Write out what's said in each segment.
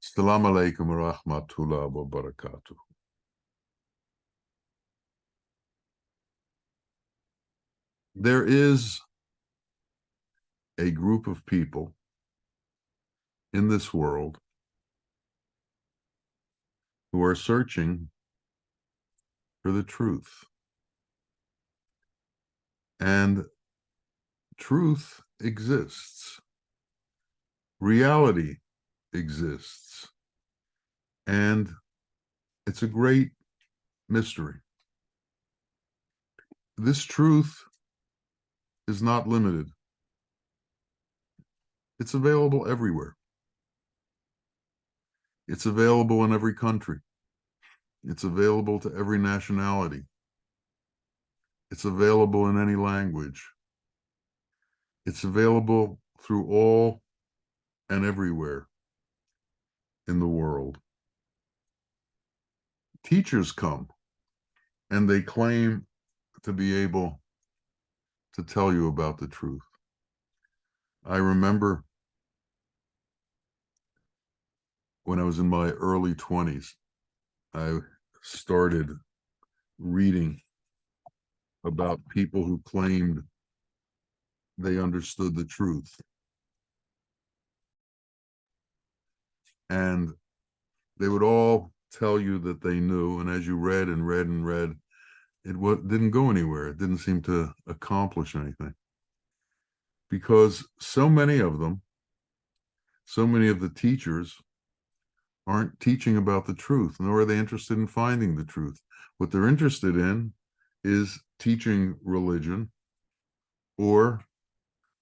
Assalamu alaikum wa rahmatullah wa barakatuh. There is a group of people in this world who are searching for the truth. And truth exists. Reality exists. And it's a great mystery. This truth is not limited. It's available everywhere. It's available in every country. It's available to every nationality. It's available in any language. It's available through all and everywhere in the world. Teachers come and they claim to be able to tell you about the truth. I remember when I was in my early 20s, I started reading about people who claimed they understood the truth. And they would all tell you that they knew, and as you read and read and read, it didn't go anywhere. It didn't seem to accomplish anything. Because so many of them, so many of the teachers aren't teaching about the truth, nor are they interested in finding the truth. What they're interested in is teaching religion or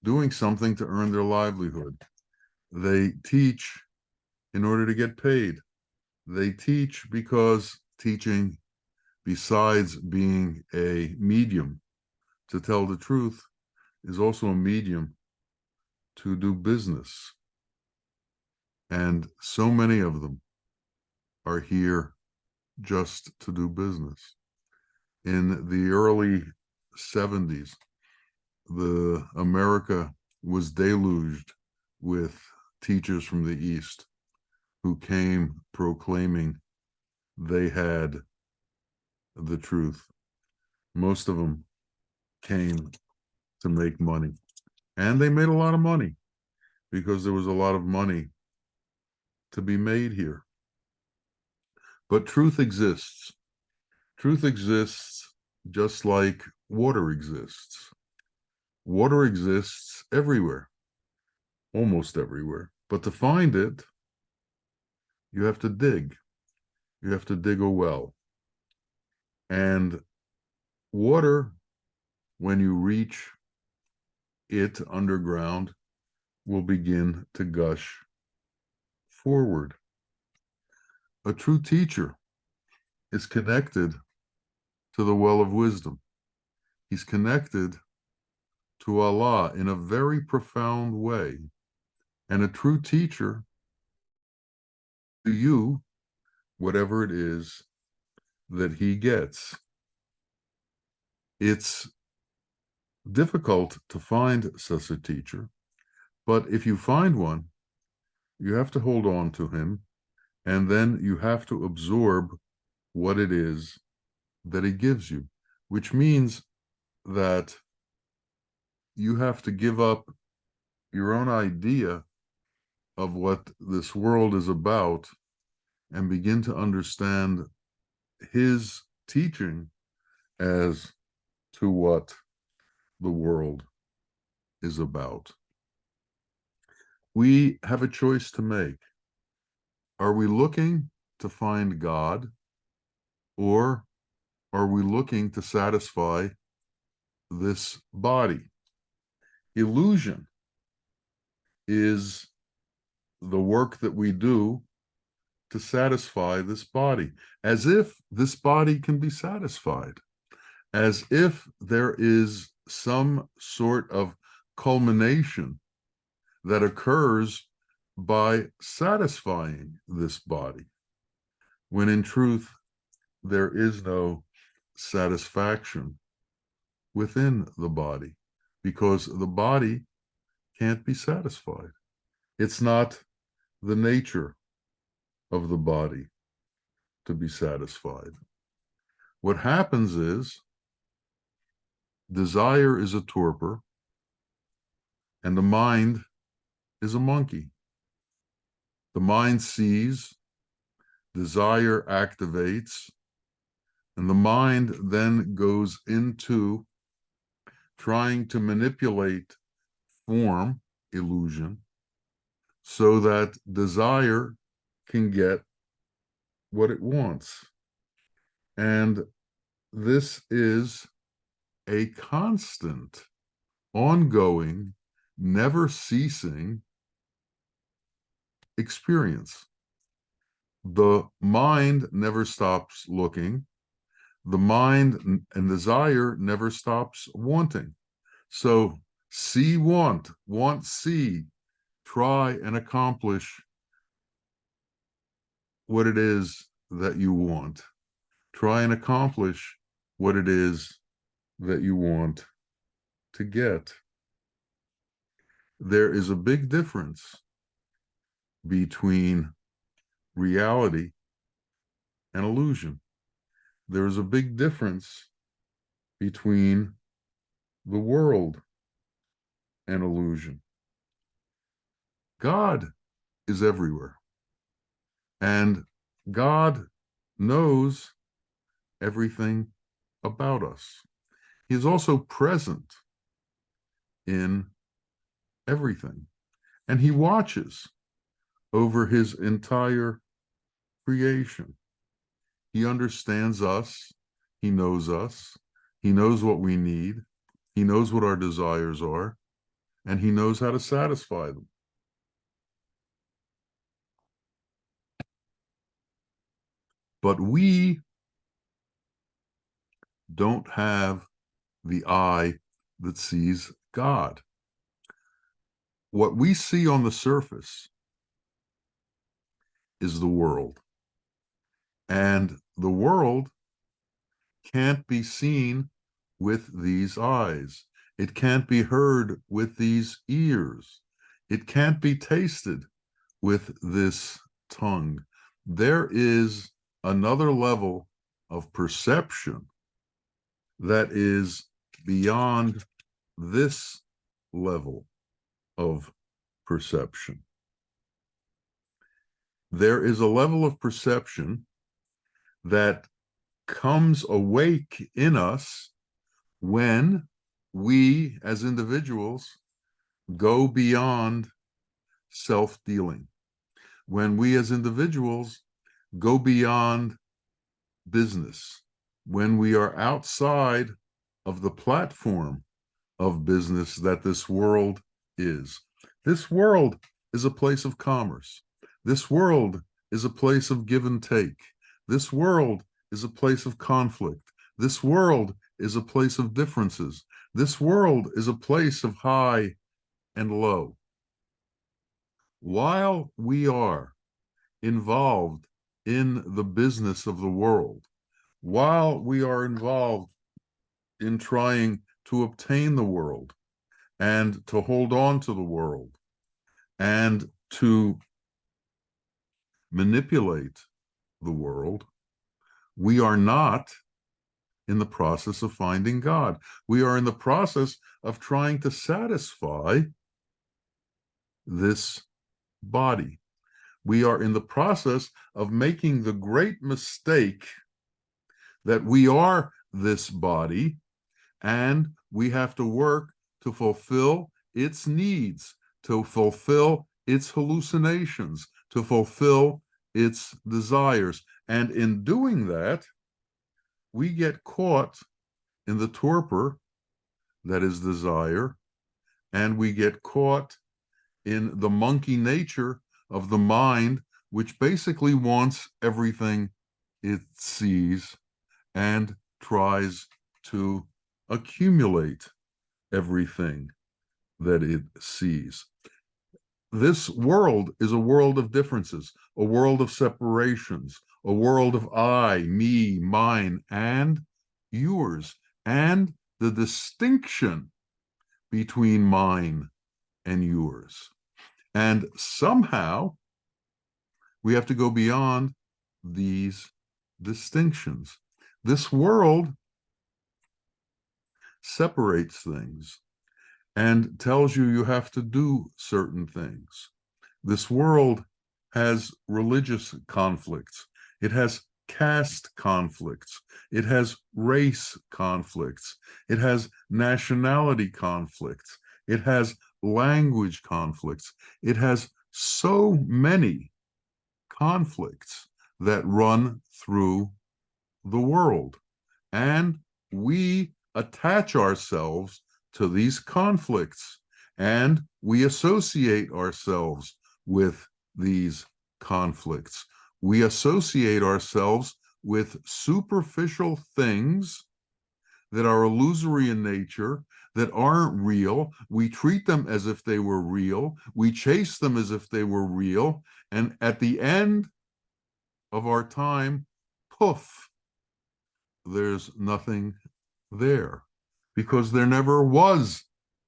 doing something to earn their livelihood. They teach in order to get paid. They teach because teaching, besides being a medium to tell the truth, is also a medium to do business. And so many of them are here just to do business. In the early 70s, America was deluged with teachers from the East who came proclaiming they had the truth. Most of them came to make money. And they made a lot of money because there was a lot of money to be made here. But truth exists. Truth exists just like water exists. Water exists everywhere, almost everywhere. But to find it, you have to dig. You have to dig a well. And water, when you reach it underground, will begin to gush forward. A true teacher is connected to the well of wisdom. He's connected to Allah in a very profound way. And a true teacher, to you, whatever it is that he gets. It's difficult to find such a teacher, but if you find one, you have to hold on to him, and then you have to absorb what it is that he gives you, which means that you have to give up your own idea of what this world is about and begin to understand his teaching as to what the world is about. We have a choice to make. Are we looking to find God, or are we looking to satisfy this body? Illusion is the work that we do to satisfy this body, as if this body can be satisfied, as if there is some sort of culmination that occurs by satisfying this body, when in truth there is no satisfaction within the body, because the body can't be satisfied. It's not the nature of the body to be satisfied. What happens is desire is a torpor and the mind is a monkey. The mind sees, desire activates, and the mind then goes into trying to manipulate form, illusion, so that desire can get what it wants. And this is a constant, ongoing, never ceasing experience. The mind never stops looking. The mind and desire never stops wanting. So see, want, see, try and accomplish what it is that you want. Try and accomplish what it is that you want to get. There is a big difference between reality and illusion. There is a big difference between the world and illusion. God is everywhere, and God knows everything about us. He is also present in everything, and he watches over his entire creation. He understands us. He knows us. He knows what we need. He knows what our desires are, and he knows how to satisfy them. But we don't have the eye that sees God. What we see on the surface is the world. And the world can't be seen with these eyes. It can't be heard with these ears. It can't be tasted with this tongue. There is another level of perception that is beyond this level of perception. There is a level of perception that comes awake in us when we as individuals go beyond self-dealing, when we as individuals go beyond business, when we are outside of the platform of business that this world is. This world is a place of commerce. This world is a place of give and take. This world is a place of conflict. This world is a place of differences. This world is a place of high and low. While we are involved in the business of the world, while we are involved in trying to obtain the world and to hold on to the world and to manipulate the world, we are not in the process of finding God. We are in the process of trying to satisfy this body. We are in the process of making the great mistake that we are this body, and we have to work to fulfill its needs, to fulfill its hallucinations, to fulfill its desires. And in doing that, we get caught in the torpor that is desire, and we get caught in the monkey nature of the mind, which basically wants everything it sees and tries to accumulate everything that it sees. This world is a world of differences, a world of separations, a world of I, me, mine, and yours, and the distinction between mine and yours. And somehow We have to go beyond these distinctions. This world separates things and tells you you have to do certain things. This world has religious conflicts. It has caste conflicts. It has race conflicts. It has nationality conflicts. It has language conflicts. It has so many conflicts that run through the world. And we attach ourselves to these conflicts and we associate ourselves with these conflicts. We associate ourselves with superficial things that are illusory in nature, that aren't real. We treat them as if they were real. We chase them as if they were real. And at the end of our time, poof, there's nothing there because there never was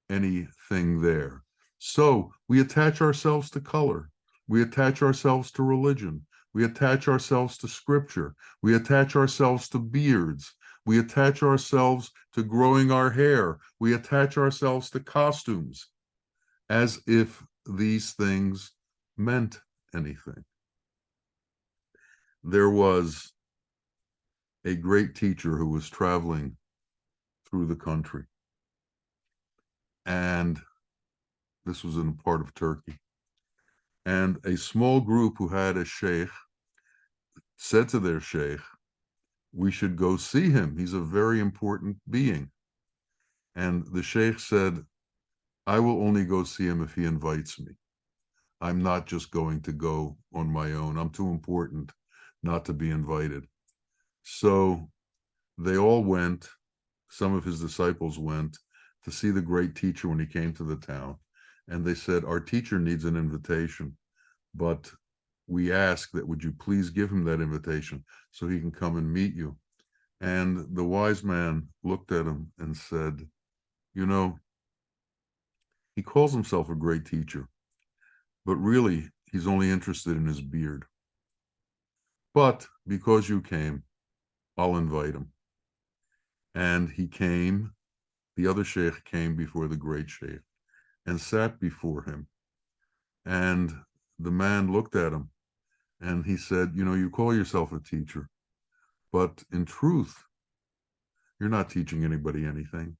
anything there. So we attach ourselves to color. We attach ourselves to religion. We attach ourselves to scripture. We attach ourselves to beards. We attach ourselves to growing our hair. We attach ourselves to costumes as if these things meant anything. There was a great teacher who was traveling through the country. And this was in a part of Turkey. And a small group who had a sheikh said to their sheikh, we should go see him. He's a very important being. And the sheikh said, I will only go see him if he invites me. I'm not just going to go on my own. I'm too important not to be invited. So they all went. Some of his disciples went to see the great teacher when he came to the town. And they said, our teacher needs an invitation, but we ask that would you please give him that invitation so he can come and meet you. And the wise man looked at him and said, you know, he calls himself a great teacher, but really he's only interested in his beard. But because you came, I'll invite him. And he came, the other sheikh came before the great sheikh and sat before him. And the man looked at him and he said, you know, you call yourself a teacher, but in truth, you're not teaching anybody anything.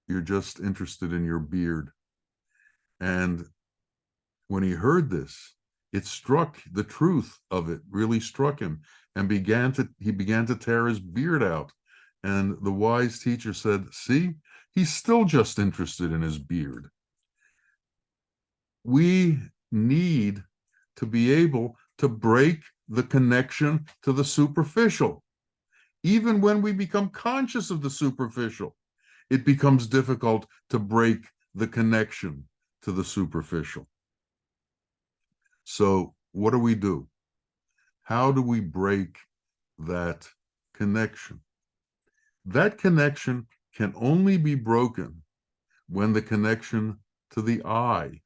You're just interested in your beard. And when he heard this, it struck, the truth of it really struck him, and he began to tear his beard out. And the wise teacher said, see, he's still just interested in his beard. We need to be able to break the connection to the superficial. Even when we become conscious of the superficial, it becomes difficult to break the connection to the superficial. So what do? How do we break that connection? That connection can only be broken when the connection to the I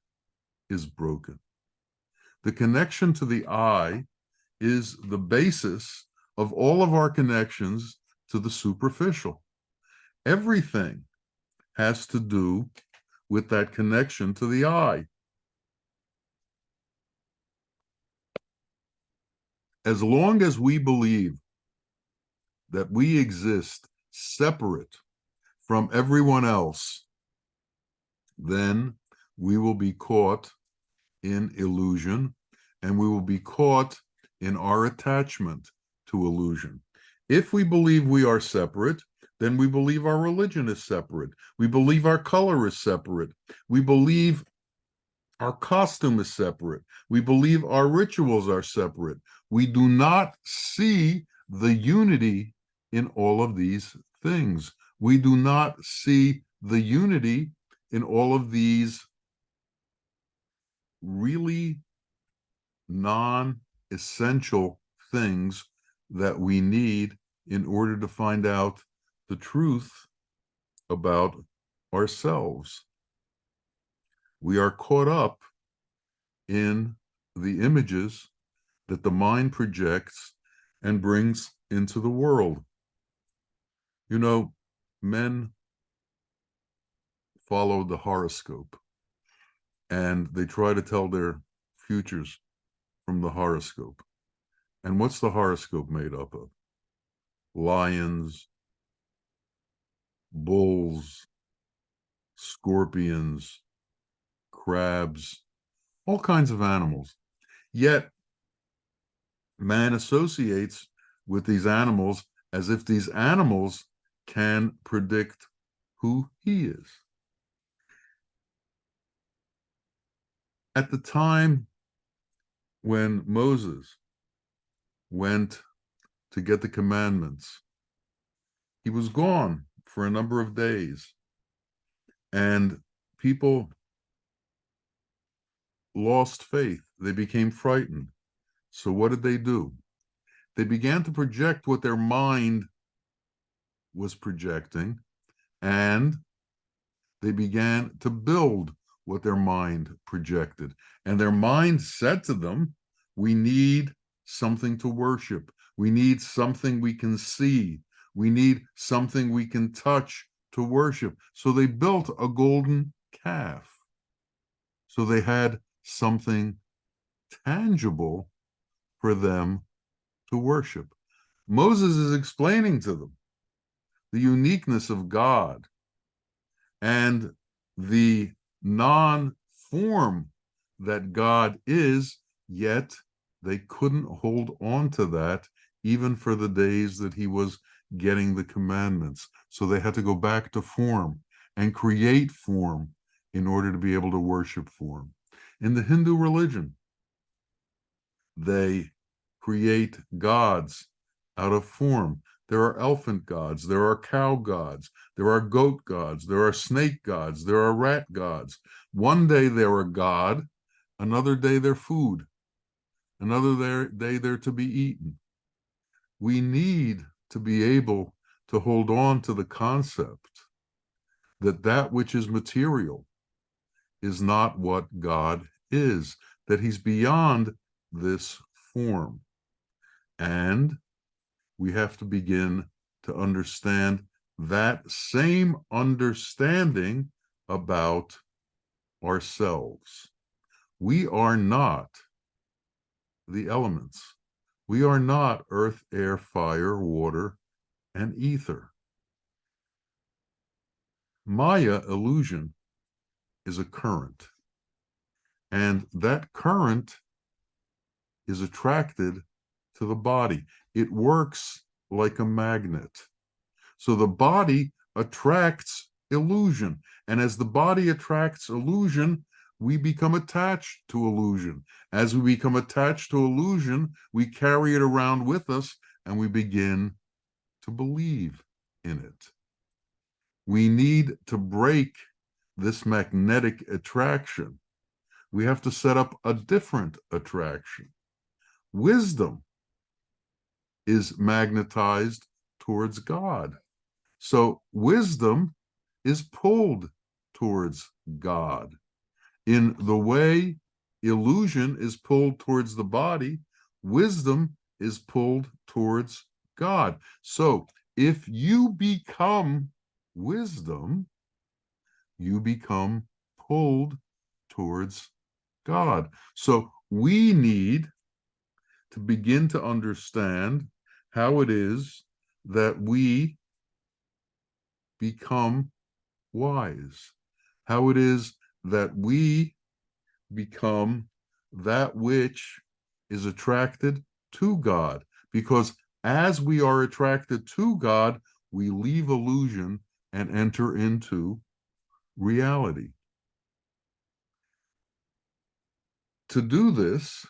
is broken. The connection to the I is the basis of all of our connections to the superficial. Everything has to do with that connection to the I. As long as we believe that we exist separate from everyone else, then we will be caught in illusion and we will be caught in our attachment to illusion. If we believe we are separate, then we believe our religion is separate. We believe our color is separate. We believe our costume is separate. We believe our rituals are separate. We do not see the unity in all of these things. We do not see the unity in all of these really non-essential things that we need in order to find out the truth about ourselves. We are caught up in the images that the mind projects and brings into the world. You know, men follow the horoscope and they try to tell their futures from the horoscope. And what's the horoscope made up of? Lions, bulls, scorpions, crabs, all kinds of animals. Yet man associates with these animals as if these animals can predict who he is. At the time when Moses went to get the commandments, he was gone for a number of days, and people lost faith. They became frightened. So what did they do? They began to project what their mind was projecting, and they began to build what their mind projected. And their mind said to them, we need something to worship. We need something we can see. We need something we can touch to worship. So they built a golden calf. So they had something tangible for them to worship. Moses is explaining to them the uniqueness of God and the non-form that God is, yet they couldn't hold on to that even for the days that he was getting the commandments. So they had to go back to form and create form in order to be able to worship form. In the Hindu religion, they create gods out of form. There are elephant gods, there are cow gods, there are goat gods, there are snake gods, there are rat gods. One day they're a god, another day they're food, another day they're to be eaten. We need to be able to hold on to the concept that that which is material is not what God is, that he's beyond this form. And we have to begin to understand that same understanding about ourselves. We are not the elements. We are not earth, air, fire, water, and ether. Maya, illusion, is a current. And that current is attracted to the body. It works like a magnet. So the body attracts illusion. And as the body attracts illusion, we become attached to illusion. As we become attached to illusion, we carry it around with us and we begin to believe in it. We need to break this magnetic attraction. We have to set up a different attraction. Wisdom is magnetized towards God. So wisdom is pulled towards God. In the way illusion is pulled towards the body, wisdom is pulled towards God. So if you become wisdom, you become pulled towards God. So we need to begin to understand how it is that we become wise, how it is that we become that which is attracted to God. Because as we are attracted to God, we leave illusion and enter into reality. To do this,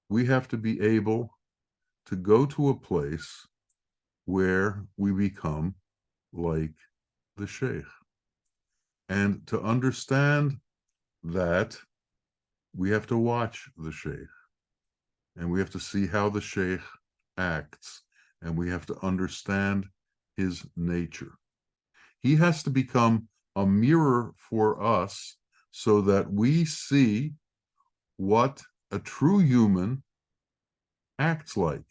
we have to be able to go to a place where we become like the Sheikh. And to understand that, we have to watch the Sheikh. And we have to see how the Sheikh acts. And we have to understand his nature. He has to become a mirror for us so that we see what a true human acts like.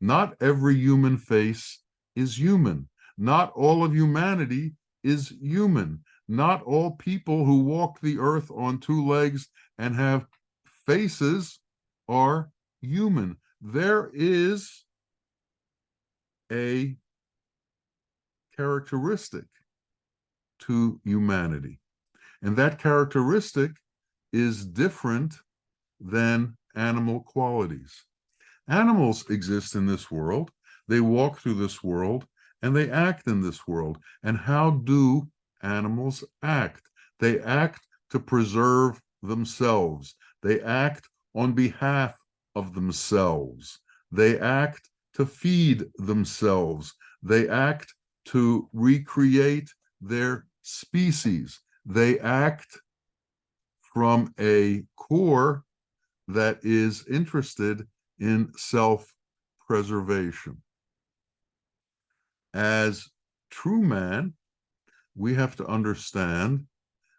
Not every human face is human. Not all of humanity is human. Not all people who walk the earth on two legs and have faces are human. There is a characteristic to humanity, and that characteristic is different than animal qualities. Animals exist in this world, they walk through this world, and they act in this world. And how do animals act? They act to preserve themselves, they act on behalf of themselves, they act to feed themselves, they act to recreate their species, they act from a core that is interested in self-preservation. As true man, we have to understand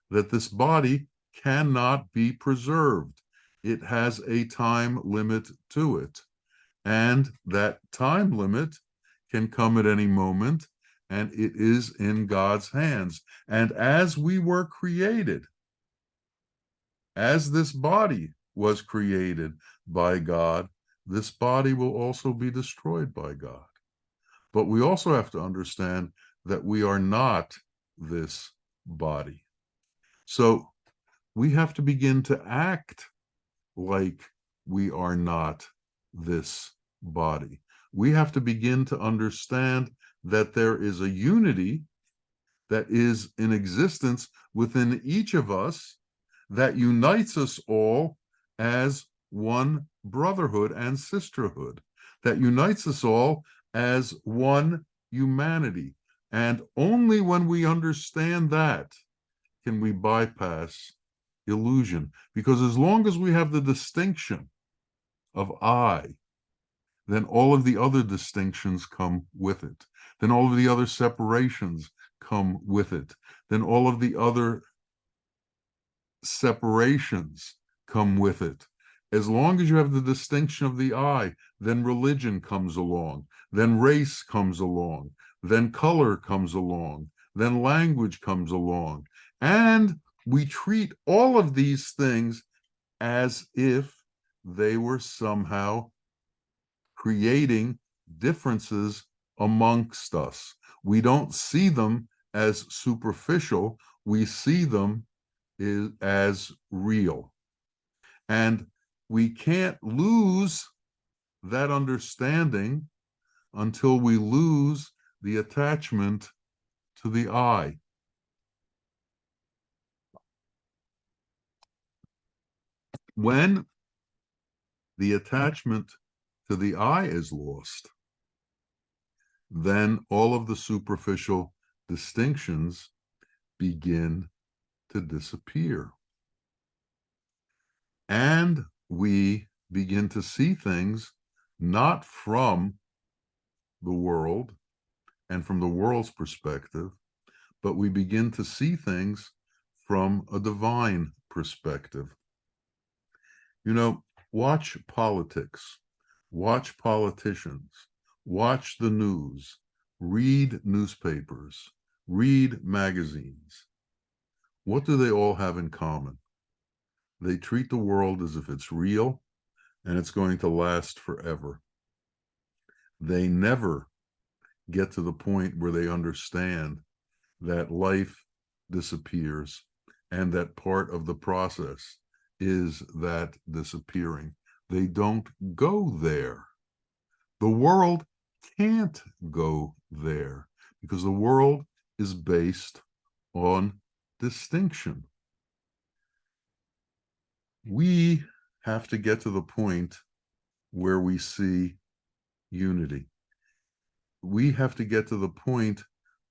that this body cannot be preserved. It has a time limit to it, and that time limit can come at any moment, and it is in God's hands. And as we were created, as this body was created by God, this body will also be destroyed by God. But we also have to understand that we are not this body. So we have to begin to act like we are not this body. We have to begin to understand that there is a unity that is in existence within each of us that unites us all as one brotherhood and sisterhood, that unites us all as one humanity. And only when we understand that can we bypass illusion. Because as long as we have the distinction of I, then all of the other distinctions come with it. Then all of the other separations come with it. Then all of the other separations come with it. As long as you have the distinction of the I, then religion comes along, then race comes along, then color comes along, then language comes along. And we treat all of these things as if they were somehow creating differences amongst us. We don't see them as superficial, we see them as real. And we can't lose that understanding until we lose the attachment to the I. When the attachment to the I is lost, then all of the superficial distinctions begin to disappear. And we begin to see things not from the world and from the world's perspective, but we begin to see things from a divine perspective. You know, watch politics, watch politicians, watch the news, read newspapers, read magazines. What do they all have in common? They treat the world as if it's real and it's going to last forever. They never get to the point where they understand that life disappears and that part of the process is that disappearing. They don't go there. The world can't go there because the world is based on distinction. We have to get to the point where we see unity. We have to get to the point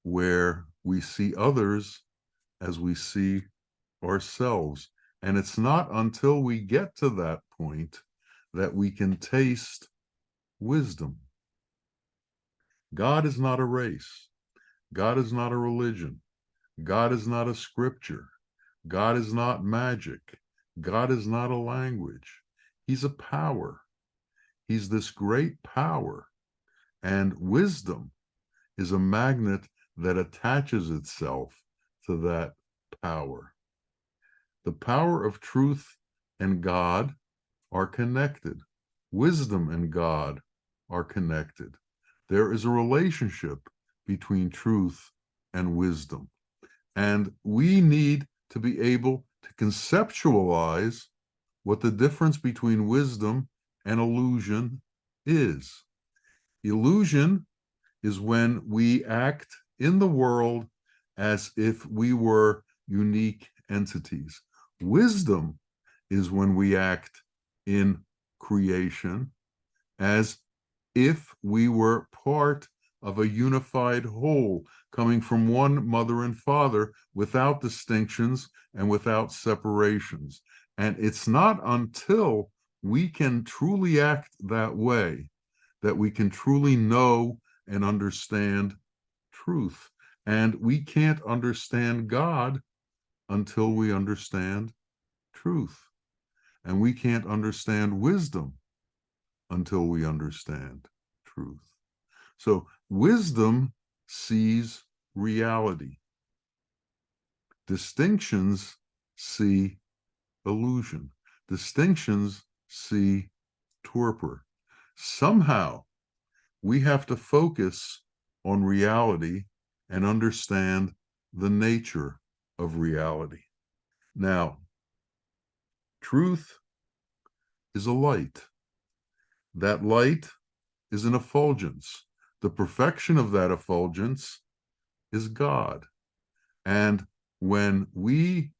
where we see others as we see ourselves. And it's not until we get to that point that we can taste wisdom. God is not a race. God is not a religion. God is not a scripture. God is not magic. God is not a language. He's a power. He's this great power. And wisdom is a magnet that attaches itself to that power. The power of truth and God are connected. Wisdom and God are connected. There is a relationship between truth and wisdom. And we need to be able to conceptualize what the difference between wisdom and illusion is. Illusion is when we act in the world as if we were unique entities. Wisdom is when we act in creation as if we were part of a unified whole, coming from one mother and father without distinctions and without separations. And it's not until we can truly act that way that we can truly know and understand truth. And we can't understand God until we understand truth. And we can't understand wisdom until we understand truth. So wisdom sees reality. Distinctions see illusion. Distinctions see torpor. Somehow we have to focus on reality and understand the nature of reality. Now, truth is a light. That light is an effulgence. The perfection of that effulgence is God. And when we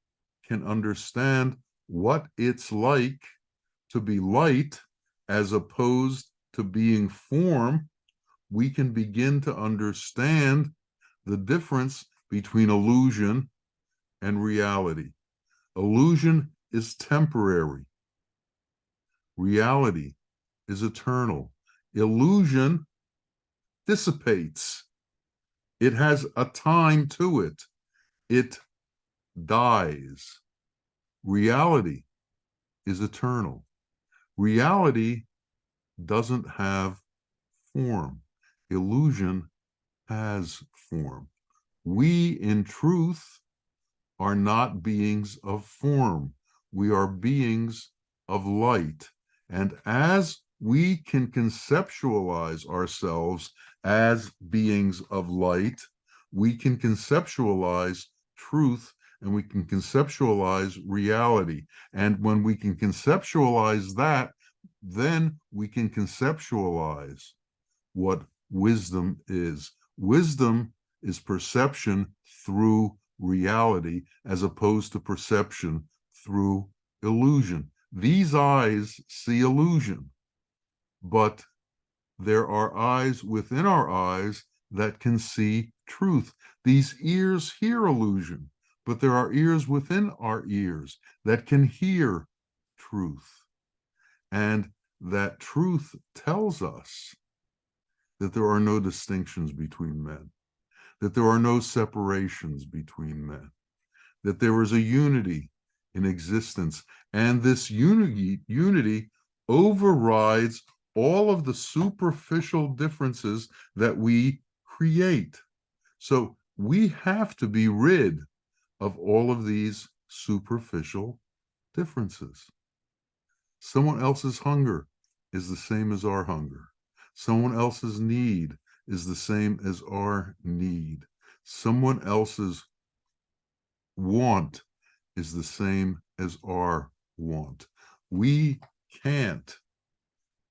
can understand what it's like to be light as opposed to being form, we can begin to understand the difference between illusion and reality. Illusion is temporary. Reality is eternal. Illusion dissipates. It has a time to it. It dies. Reality is eternal. Reality doesn't have form. Illusion has form. We, in truth, are not beings of form. We are beings of light. And as we can conceptualize ourselves as beings of light, we can conceptualize truth and we can conceptualize reality. And when we can conceptualize that, then we can conceptualize what wisdom is. Wisdom is perception through reality as opposed to perception through illusion. These eyes see illusion, but there are eyes within our eyes that can see truth. These ears hear illusion, but there are ears within our ears that can hear truth. And that truth tells us that there are no distinctions between men, that there are no separations between men, that there is a unity in existence, and this unity overrides all of the superficial differences that we create. So we have to be rid of all of these superficial differences. Someone else's hunger is the same as our hunger. Someone else's need is the same as our need. Someone else's want is the same as our want. We can't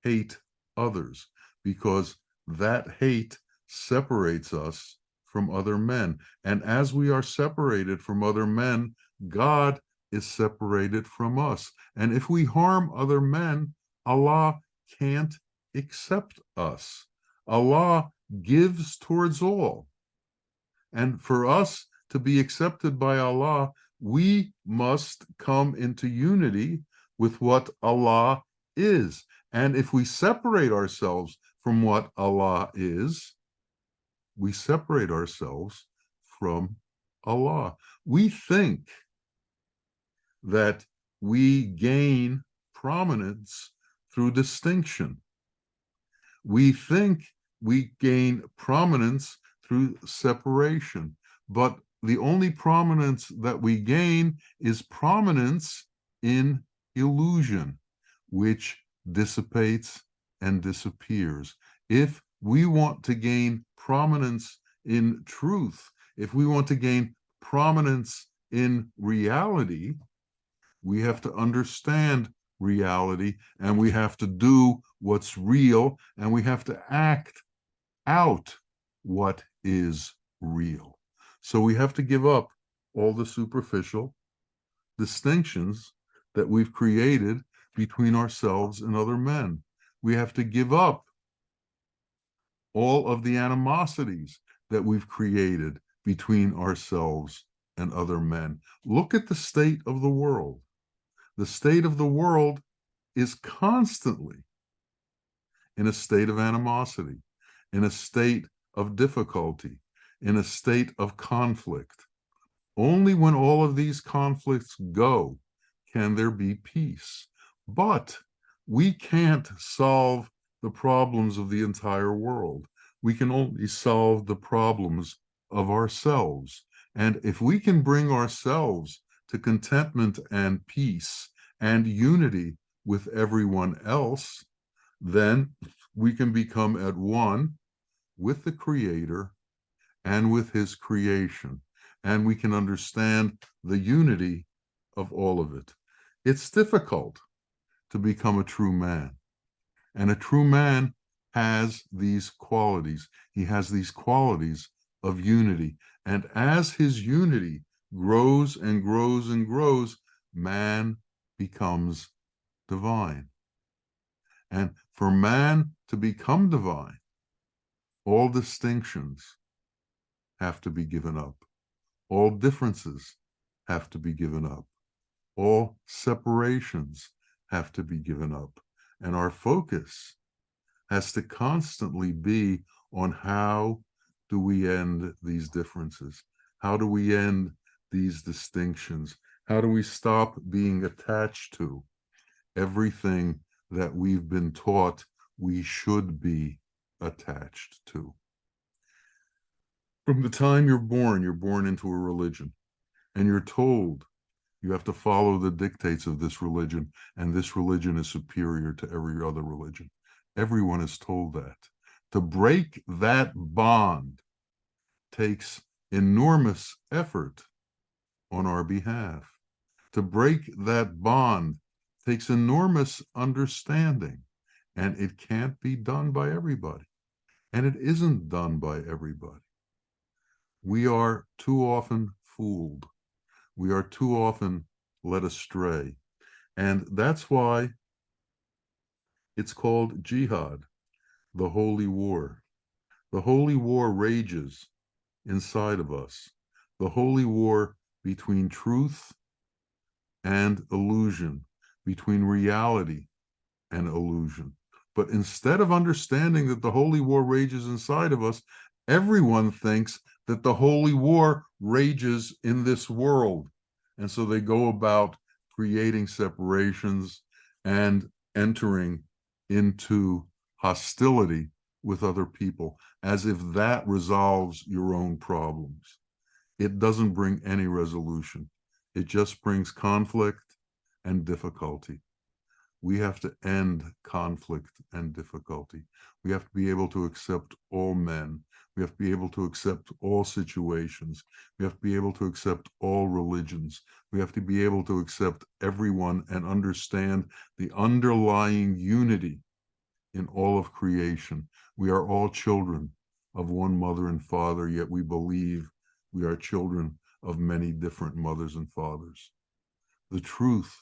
hate others because that hate separates us from other men. And as we are separated from other men, God is separated from us. And if we harm other men, Allah can't accept us. Allah gives towards all. And for us to be accepted by Allah, we must come into unity with what Allah is. And if we separate ourselves from what Allah is, we separate ourselves from Allah. We think that we gain prominence through distinction. We think we gain prominence through separation, but the only prominence that we gain is prominence in illusion, which dissipates and disappears. If we want to gain prominence in truth, if we want to gain prominence in reality, we have to understand reality, and we have to do what's real, and we have to act out what is real. So we have to give up all the superficial distinctions that we've created between ourselves and other men. We have to give up all of the animosities that we've created between ourselves and other men. Look at the state of the world. The state of the world is constantly in a state of animosity, in a state of difficulty, in a state of conflict. Only when all of these conflicts go can there be peace. But we can't solve the problems of the entire world. We can only solve the problems of ourselves. And if we can bring ourselves to contentment and peace and unity with everyone else, then we can become at one with the Creator and with His creation, and we can understand the unity of all of it. It's difficult to become a true man, and a true man has these qualities. He has these qualities of unity, and as his unity grows and grows and grows, man becomes divine. And for man to become divine, all distinctions have to be given up. All differences have to be given up. All separations have to be given up. And our focus has to constantly be on how do we end these differences? How do we end these distinctions? How do we stop being attached to everything that we've been taught we should be attached to? From the time you're born into a religion, and you're told you have to follow the dictates of this religion, and this religion is superior to every other religion. Everyone is told that. To break that bond takes enormous effort on our behalf. To break that bond takes enormous understanding, and it can't be done by everybody, and it isn't done by everybody. We are too often fooled. We are too often led astray. And that's why it's called jihad, the holy war. The holy war rages inside of us. The holy war between truth and illusion, between reality and illusion. But instead of understanding that the holy war rages inside of us, everyone thinks that the holy war rages in this world. And so they go about creating separations and entering into hostility with other people, as if that resolves your own problems. It doesn't bring any resolution. It just brings conflict and difficulty. We have to end conflict and difficulty. We have to be able to accept all men. We have to be able to accept all situations. We have to be able to accept all religions. We have to be able to accept everyone and understand the underlying unity in all of creation. We are all children of one mother and father, yet we believe we are children of many different mothers and fathers. The truth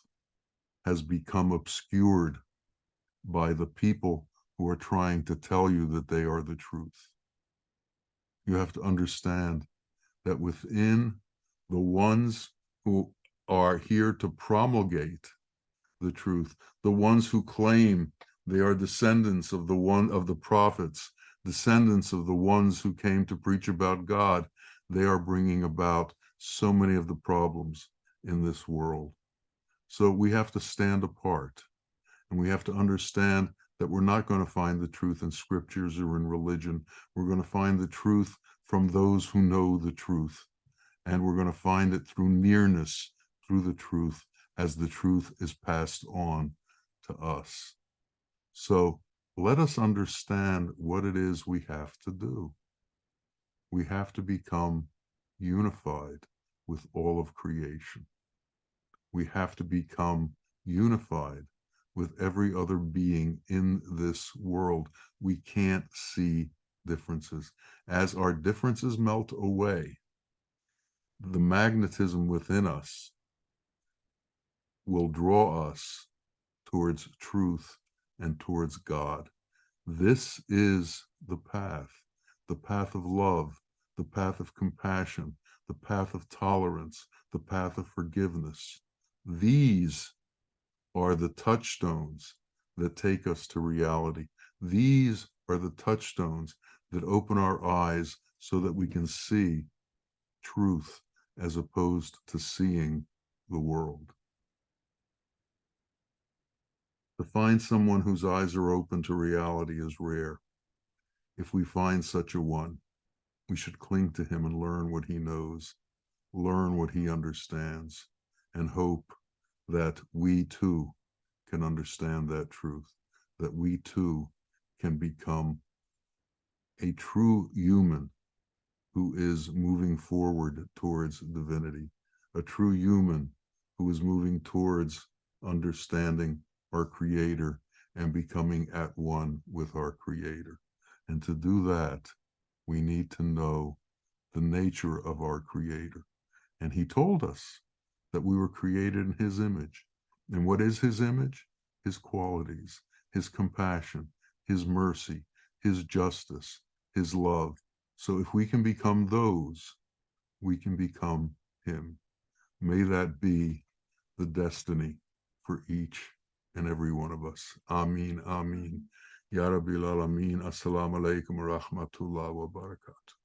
has become obscured by the people who are trying to tell you that they are the truth. You have to understand that within the ones who are here to promulgate the truth, the ones who claim they are descendants of the prophets, descendants of the ones who came to preach about God, they are bringing about so many of the problems in this world. So we have to stand apart. And we have to understand that we're not going to find the truth in scriptures or in religion. We're going to find the truth from those who know the truth. And we're going to find it through nearness, through the truth, as the truth is passed on to us. So let us understand what it is we have to do. We have to become unified with all of creation. We have to become unified with every other being in this world. We can't see differences. As our differences melt away, the magnetism within us will draw us towards truth and towards God. This is the path of love, the path of compassion, the path of tolerance, the path of forgiveness. These are the touchstones that take us to reality. These are the touchstones that open our eyes so that we can see truth as opposed to seeing the world. To find someone whose eyes are open to reality is rare. If we find such a one, we should cling to him and learn what he knows, learn what he understands, and hope that we too can understand that truth, that we too can become a true human who is moving forward towards divinity, a true human who is moving towards understanding our Creator and becoming at one with our Creator. And to do that, we need to know the nature of our Creator. And he told us that we were created in his image. And what is his image? His qualities, his compassion, his mercy, his justice, his love. So if we can become those, we can become him. May that be the destiny for each and every one of us. Ameen, ameen. Ya Rabbil Alameen. Assalamu alaikum wa rahmatullah wa barakatuh.